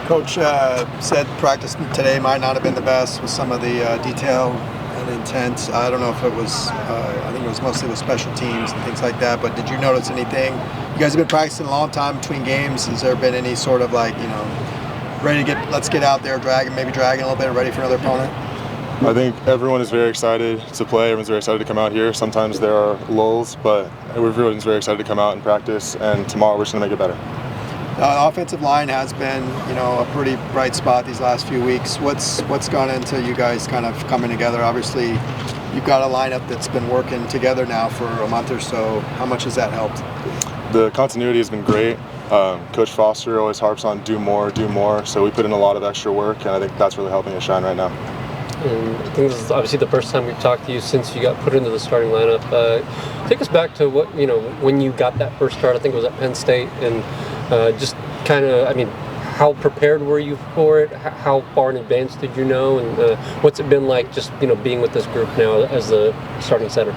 Coach said practice today might not have been the best with some of the detail and intent. I don't know if it was, I think it was mostly with special teams and things like that, but did you notice anything? You guys have been practicing a long time between games. Has there been any sort of like, ready to let's get out there, maybe dragging a little bit, ready for another opponent? I think everyone is very excited to play. Everyone's very excited to come out here. Sometimes there are lulls, but everyone's very excited to come out and practice, and tomorrow we're just going to make it better. The offensive line has been, a pretty bright spot these last few weeks. What's gone into you guys kind of coming together? Obviously, you've got a lineup that's been working together now for a month or so. How much has that helped? The continuity has been great. Coach Foster always harps on do more, so we put in a lot of extra work, and I think that's really helping us shine right now. And I think this is obviously the first time we've talked to you since you got put into the starting lineup. Take us back to what, when you got that first start. I think it was at Penn State, and just kind of, how prepared were you for it? How far in advance did you know? And what's it been like just, being with this group now as the starting center?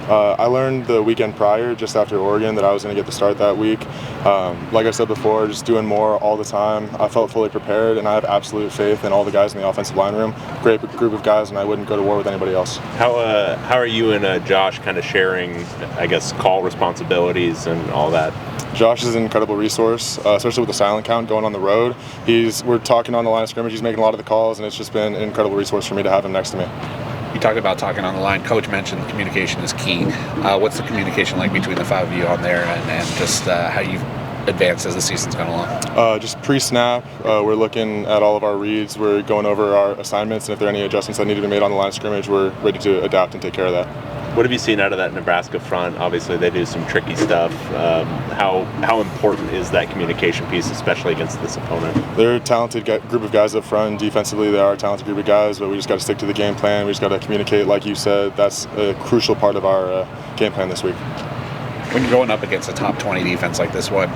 I learned the weekend prior, just after Oregon, that I was going to get the start that week. Like I said before, just doing more all the time. I felt fully prepared, and I have absolute faith in all the guys in the offensive line room. Great group of guys, and I wouldn't go to war with anybody else. How are you and Josh kind of sharing, call responsibilities and all that? Josh is an incredible resource, especially with the silent count going on the road. We're talking on the line of scrimmage. He's making a lot of the calls, and it's just been an incredible resource for me to have him next to me. You talked about talking on the line. Coach mentioned communication is key. What's the communication like between the five of you on there, and just how you've advanced as the season's gone along? Just pre-snap, we're looking at all of our reads. We're going over our assignments, and if there are any adjustments that need to be made on the line of scrimmage, we're ready to adapt and take care of that. What have you seen out of that Nebraska front? Obviously, they do some tricky stuff. How important is that communication piece, especially against this opponent? They're a talented group of guys up front. Defensively, they are a talented group of guys, but we just got to stick to the game plan. We just got to communicate, like you said. That's a crucial part of our game plan this week. When you're going up against a top 20 defense like this one,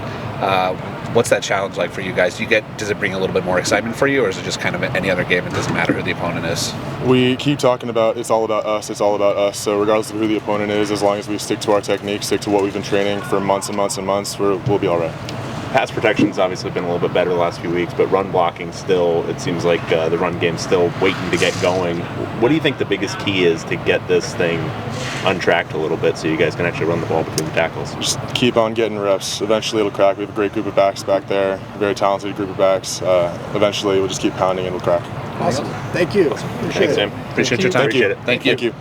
what's that challenge like for you guys? Does it bring a little bit more excitement for you, or is it just kind of any other game? It doesn't matter who the opponent is. We keep talking about it's all about us. It's all about us. So regardless of who the opponent is, as long as we stick to our technique, stick to what we've been training for months and months and months, we'll be all right. Pass protection's obviously been a little bit better the last few weeks, but run blocking still, it seems like the run game's still waiting to get going. What do you think the biggest key is to get this thing untracked a little bit so you guys can actually run the ball between the tackles? Just keep on getting reps. Eventually it'll crack. We have a great group of backs back there, a very talented group of backs. Eventually we'll just keep pounding and we'll crack. Awesome. Thank you. Awesome. Thanks, Sam. Appreciate your time. Appreciate it. Thank you. Thank you.